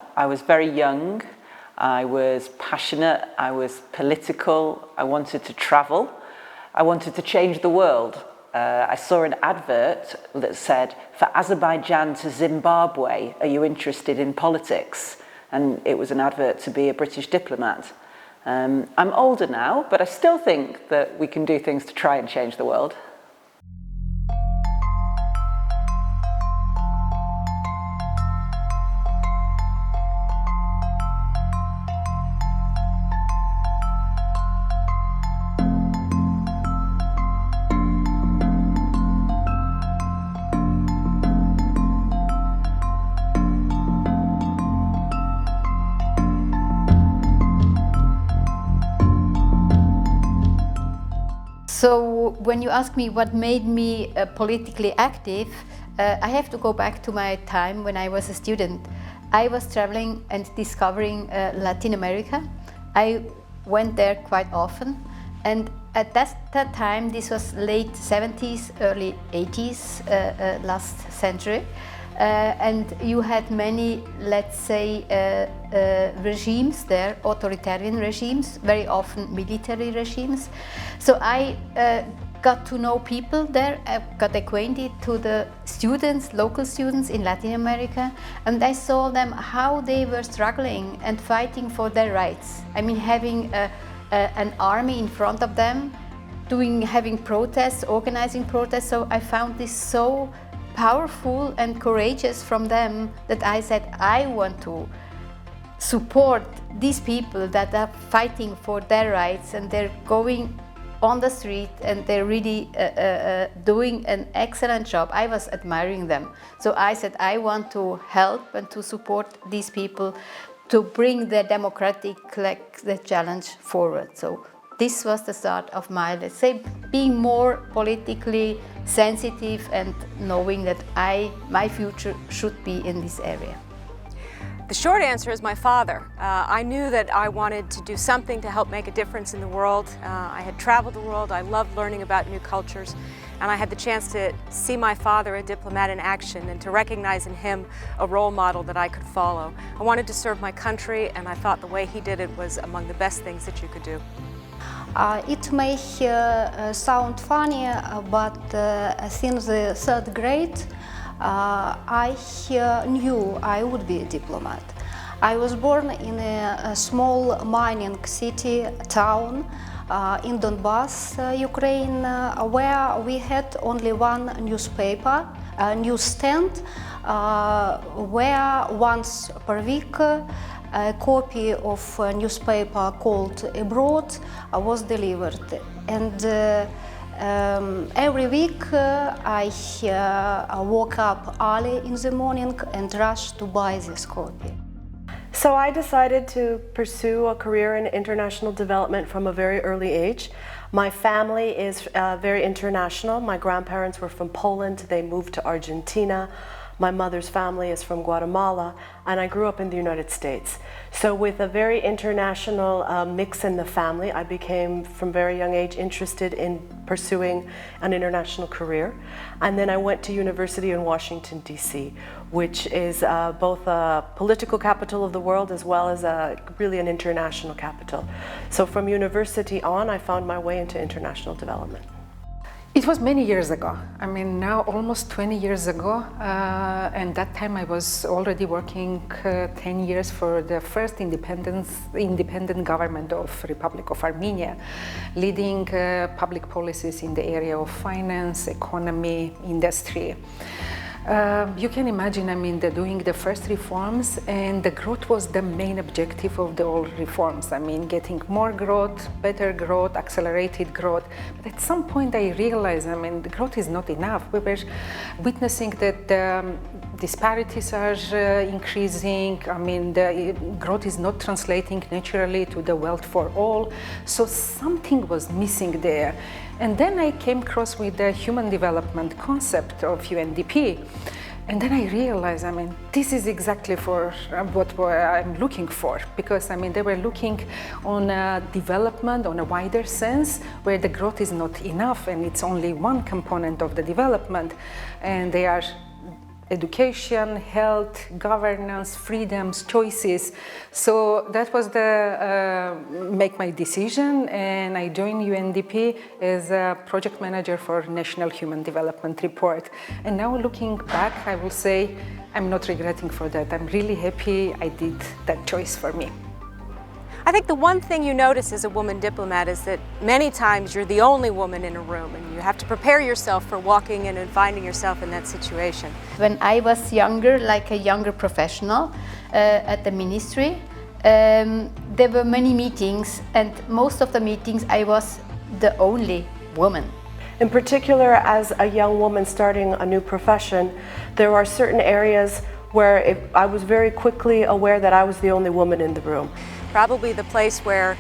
I was very young, I was passionate, I was political, I wanted to travel, I wanted to change the world. I saw an advert that said, "For Azerbaijan to Zimbabwe, are you interested in politics?" And it was an advert to be a British diplomat. I'm older now, but I still think that we can do things to try and change the world. So when you ask me what made me politically active, I have to go back to my time when I was a student. I was traveling and discovering Latin America. I went there quite often, and at that time, this was late 70s, early 80s, last century, and you had many, let's say, regimes there, authoritarian regimes, very often military regimes. So I got to know people there, I got acquainted to the students, local students in Latin America, and I saw them how they were struggling and fighting for their rights. I mean, having an army in front of them, having protests, organizing protests. So I found this so powerful and courageous from them that I said, I want to support these people that are fighting for their rights, and they're going on the street and they're really doing an excellent job. I was admiring them. So I said, I want to help and to support these people to bring the democratic the challenge forward. So this was the start of my, let's say, being more politically sensitive and knowing that my future should be in this area. The short answer is my father. I knew that I wanted to do something to help make a difference in the world. I had traveled the world, I loved learning about new cultures, and I had the chance to see my father, a diplomat, in action and to recognize in him a role model that I could follow. I wanted to serve my country, and I thought the way he did it was among the best things that you could do. It may sound funny, but since the third grade, I knew I would be a diplomat. I was born in a small mining city town in Donbass, Ukraine, where we had only one newspaper, a newsstand, where once per week a copy of a newspaper called Abroad was delivered. And every week I woke up early in the morning and rushed to buy this copy. So I decided to pursue a career in international development from a very early age. My family is very international. My grandparents were from Poland, they moved to Argentina. My mother's family is from Guatemala, and I grew up in the United States. So with a very international mix in the family, I became, from very young age, interested in pursuing an international career. And then I went to university in Washington, D.C., which is both a political capital of the world as well as really an international capital. So from university on, I found my way into international development. It was many years ago. I mean, now almost 20 years ago, and that time I was already working 10 years for the first independent government of Republic of Armenia, leading public policies in the area of finance, economy, industry. You can imagine, I mean, doing the first reforms, and the growth was the main objective of the all reforms. I mean, getting more growth, better growth, accelerated growth. But at some point I realized, I mean, the growth is not enough. We were witnessing that disparities are increasing. I mean, the growth is not translating naturally to the wealth for all. So something was missing there. And then I came across with the human development concept of UNDP. And then I realized, I mean, this is exactly for what I'm looking for. Because, I mean, they were looking on development on a wider sense, where the growth is not enough and it's only one component of the development. And they are education, health, governance, freedoms, choices. So that was make my decision, and I joined UNDP as a project manager for National Human Development Report. And now looking back, I will say I'm not regretting for that. I'm really happy I did that choice for me. I think the one thing you notice as a woman diplomat is that many times you're the only woman in a room, and you have to prepare yourself for walking in and finding yourself in that situation. When I was younger, like a younger professional at the ministry, there were many meetings, and most of the meetings I was the only woman. In particular, as a young woman starting a new profession, there are certain areas where I was very quickly aware that I was the only woman in the room. Probably the place where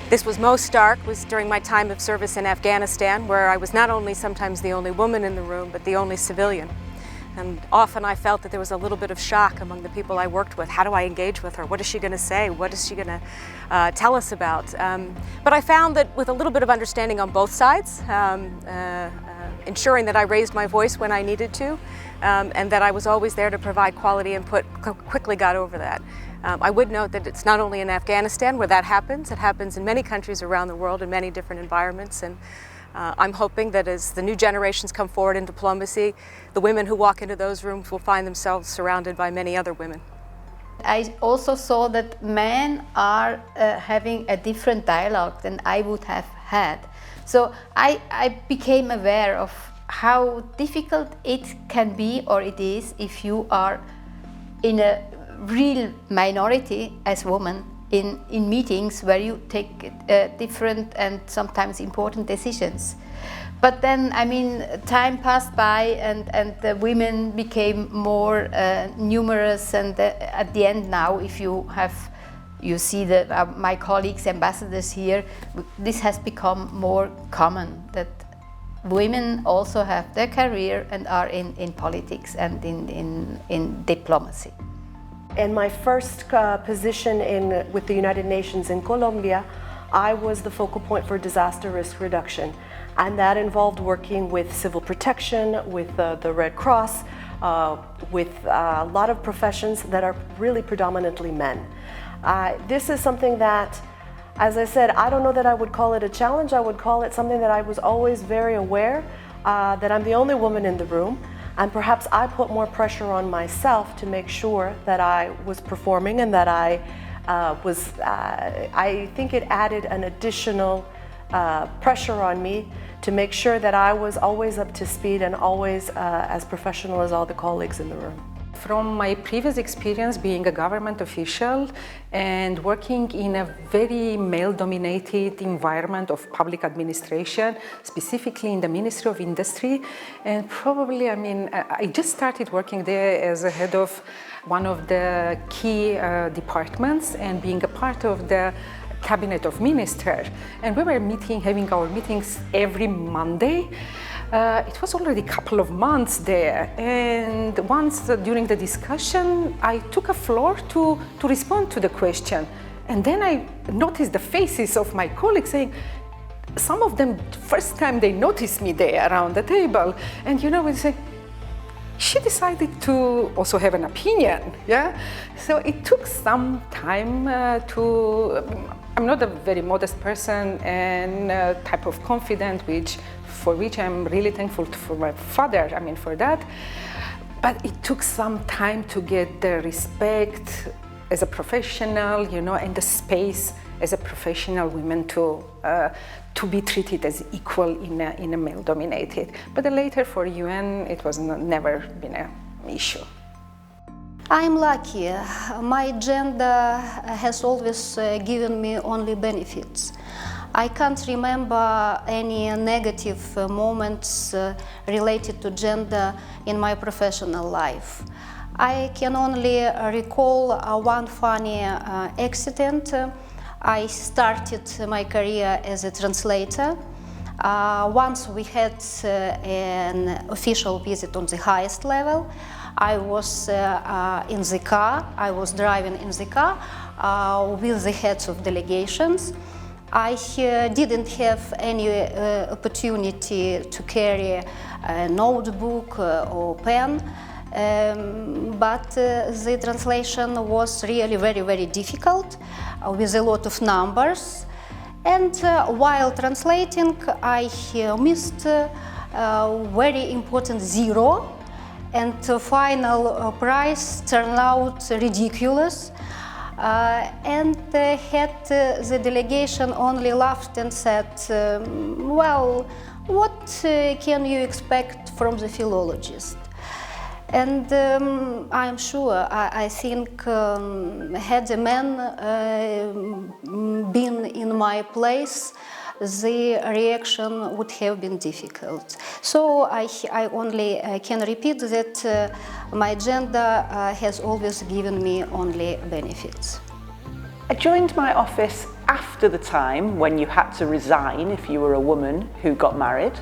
this was most stark was during my time of service in Afghanistan, where I was not only sometimes the only woman in the room, but the only civilian. And often I felt that there was a little bit of shock among the people I worked with. How do I engage with her? What is she going to say? What is she going to tell us about? But I found that with a little bit of understanding on both sides, ensuring that I raised my voice when I needed to, and that I was always there to provide quality input, quickly got over that. I would note that it's not only in Afghanistan where that happens, it happens in many countries around the world in many different environments, and I'm hoping that as the new generations come forward in diplomacy, the women who walk into those rooms will find themselves surrounded by many other women. I also saw that men are having a different dialogue than I would have had. So I became aware of how difficult it can be, or it is, if you are in a real minority as women in meetings where you take different and sometimes important decisions. But then, I mean, time passed by, and the women became more numerous, and at the end now, if you see my colleagues, ambassadors here, this has become more common, that women also have their career and are in politics and in diplomacy. In my first position with the United Nations in Colombia, I was the focal point for disaster risk reduction, and that involved working with civil protection, with the Red Cross, with a lot of professions that are really predominantly men. This is something that, as I said, I don't know that I would call it a challenge. I would call it something that I was always very aware that I'm the only woman in the room. And perhaps I put more pressure on myself to make sure that I was performing, and that I think it added an additional pressure on me to make sure that I was always up to speed and always as professional as all the colleagues in the room. From my previous experience being a government official and working in a very male-dominated environment of public administration, specifically in the Ministry of Industry, and probably, I mean, I just started working there as a head of one of the key departments and being a part of the cabinet of ministers. And we were having our meetings every Monday. It was already a couple of months there, and once during the discussion I took a floor to respond to the question, and then I noticed the faces of my colleagues saying, some of them, first time they noticed me there around the table, and we say, she decided to also have an opinion, yeah? So it took some time I'm not a very modest person and type of confident, for which I'm really thankful for my father, for that. But it took some time to get the respect as a professional, and the space as a professional woman to be treated as equal in a male-dominated. But later for UN, it was never been an issue. I'm lucky. My gender has always given me only benefits. I can't remember any negative moments related to gender in my professional life. I can only recall one funny accident. I started my career as a translator. Once we had an official visit on the highest level. I was in the car, I was driving in the car with the heads of delegations. I didn't have any opportunity to carry a notebook or pen, but the translation was really very difficult with a lot of numbers. And while translating, I missed a very important zero, and the final price turned out ridiculous. And the delegation only laughed and said, well, what can you expect from the philologist? And I'm sure, I think, had a man been in my place, the reaction would have been difficult. So I only can repeat that my gender has always given me only benefits. I joined my office after the time when you had to resign if you were a woman who got married,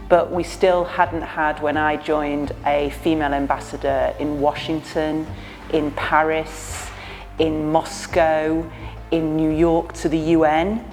but we still hadn't had, when I joined, a female ambassador in Washington, in Paris, in Moscow, in New York to the UN.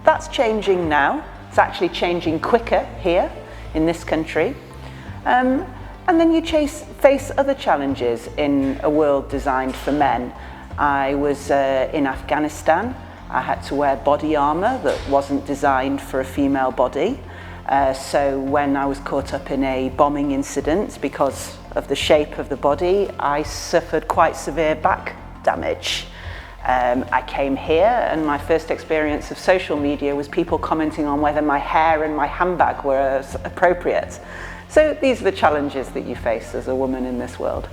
That's changing now. It's actually changing quicker here in this country. And then you face other challenges in a world designed for men. I was in Afghanistan. I had to wear body armour that wasn't designed for a female body. So when I was caught up in a bombing incident, because of the shape of the body, I suffered quite severe back damage. I came here and my first experience of social media was people commenting on whether my hair and my handbag were appropriate. So these are the challenges that you face as a woman in this world.